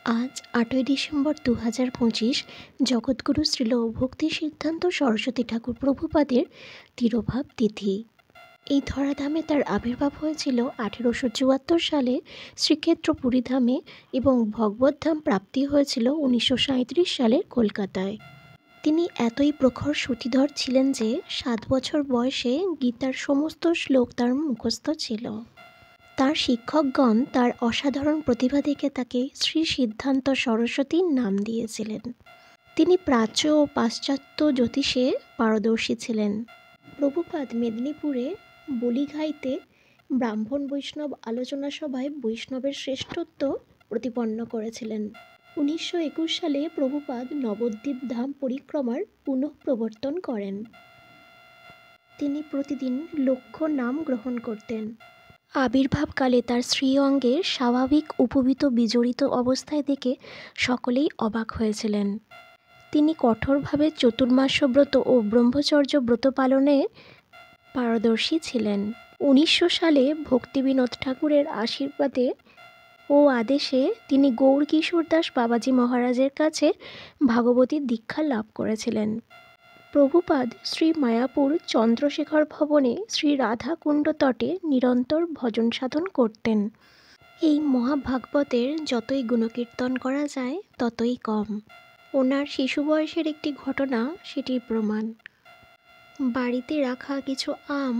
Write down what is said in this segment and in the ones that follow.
আজ ৮ই ডিসেম্বর ২০২৫ জগৎগুরু শ্রীল ভক্তি সিদ্ধান্ত সরস্বতী ঠাকুর প্রভুপাদের তিরোভাব তিথি। এই ধরাধামে তার আবির্ভাব হয়েছিল ১৮৭৪ সালে শ্রীক্ষেত্র পুরীধামে এবং ভগবদ্ধাম প্রাপ্তি হয়েছিল ১৯৩৭ সালে কলকাতায়। তিনি এতই প্রখর শ্রুতিধর ছিলেন যে ৭ বছর বয়সে গীতার সমস্ত শ্লোক তার মুখস্থ ছিল। তার শিক্ষকগণ তার অসাধারণ প্রতিভা দেখে তাকে শ্রী সিদ্ধান্ত সরস্বতী নাম দিয়েছিলেন। তিনি প্রাচ্য ও পাশ্চাত্য জ্যোতিষে পারদর্শী ছিলেন। প্রভুপাদ মেদিনীপুরে বলিঘাইতে ব্রাহ্মণ বৈষ্ণব আলোচনা সভায় বৈষ্ণবের শ্রেষ্ঠত্ব প্রতিপন্ন করেছিলেন। ১৯২১ সালে প্রভুপাদ নবদ্বীপ ধাম পরিক্রমার পুনঃপ্রবর্তন করেন। তিনি প্রতিদিন লক্ষ নাম গ্রহণ করতেন। আবির্ভাবকালে তার শ্রীঅঙ্গের স্বাভাবিক উপবীত বিজড়িত অবস্থায় দেখে সকলেই অবাক হয়েছিলেন। তিনি কঠোরভাবে চতুর্মাস্য ও ব্রহ্মচর্য ব্রত পালনে পারদর্শী ছিলেন। ১৯০০ সালে ভক্তিবিনোদ ঠাকুরের আশীর্বাদে ও আদেশে তিনি গৌরকিশোর দাস বাবাজি মহারাজের কাছে ভাগবতী দীক্ষা লাভ করেছিলেন। প্রভুপাদ শ্রী মায়াপুর চন্দ্রশেখর ভবনে শ্রী রাধাকুণ্ড তটে নিরন্তর ভজন সাধন করতেন। এই মহাভাগবতের যতই গুণকীর্তন করা যায় ততই কম। ওনার শিশু বয়সের একটি ঘটনা সেটির প্রমাণ। বাড়িতে রাখা কিছু আম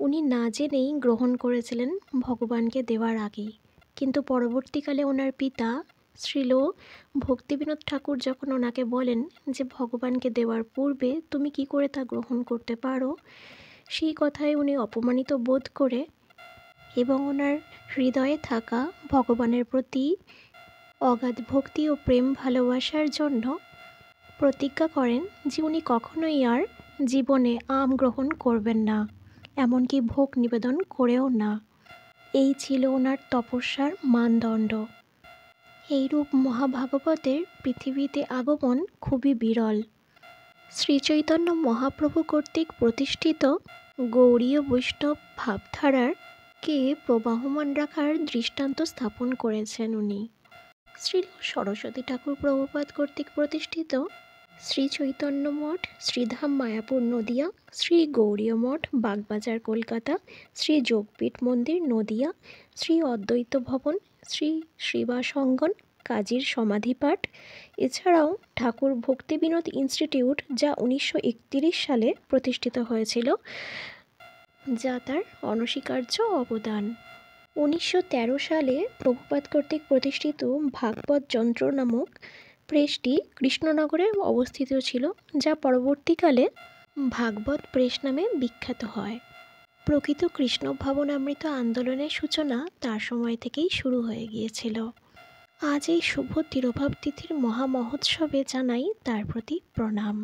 উনি না জেনেই গ্রহণ করেছিলেন ভগবানকে দেওয়ার আগেই, কিন্তু পরবর্তীকালে ওনার পিতা শ্রীল ভক্তিবিনোদ ঠাকুর যখন ওনাকে বলেন যে ভগবানকে দেওয়ার পূর্বে তুমি কি করে তা গ্রহণ করতে পারো, সেই কথায় উনি অপমানিত বোধ করে এবং ওনার হৃদয়ে থাকা ভগবানের প্রতি অগাধ ভক্তি ও প্রেম ভালোবাসার জন্য প্রতিজ্ঞা করেন যে উনি কখনোই আর জীবনে আম গ্রহণ করবেন না, এমনকি ভোগ নিবেদন করেও না। এই ছিল ওনার তপস্যার মানদণ্ড। এইরূপ মহাভাগবতের পৃথিবীতে আগমন খুবই বিরল। শ্রীচৈতন্য মহাপ্রভু কর্তৃক প্রতিষ্ঠিত গৌড়ীয় বৈষ্ণব ভাবধারার কে প্রবাহমান রাখার দৃষ্টান্ত স্থাপন করেছেন উনি। শ্রী সরস্বতী ঠাকুর প্রভুপাদ কর্তৃক প্রতিষ্ঠিত শ্রী চৈতন্য মঠ, শ্রীধাম মায়াপুর নদিয়া, শ্রী গৌড়ীয় মঠ বাগবাজার কলকাতা, শ্রী যোগপীঠ মন্দির নদিয়া, শ্রী অদ্বৈত ভবন, শ্রী শ্রীবাস অঙ্গন কাজীর সমাধিপাঠ, এছাড়াও ঠাকুর ভক্তিবিনোদ ইনস্টিটিউট যা ১৯৩১ সালে প্রতিষ্ঠিত হয়েছিল, যা তার অনস্বীকার্য অবদান। ১৯১৩ সালে প্রভুপাদ কর্তৃক প্রতিষ্ঠিত ভাগবত যন্ত্র নামক প্রেসটি কৃষ্ণনগরে অবস্থিত ছিল, যা পরবর্তীকালে ভাগবত প্রেস নামে বিখ্যাত হয়। প্রকৃত কৃষ্ণ ভাবনামৃত আন্দোলনের সূচনা তার সময় থেকেই শুরু হয়ে গিয়েছিল। আজ এই শুভ তিরোভাব তিথির মহামহোৎসবে জানাই তার প্রতি প্রণাম।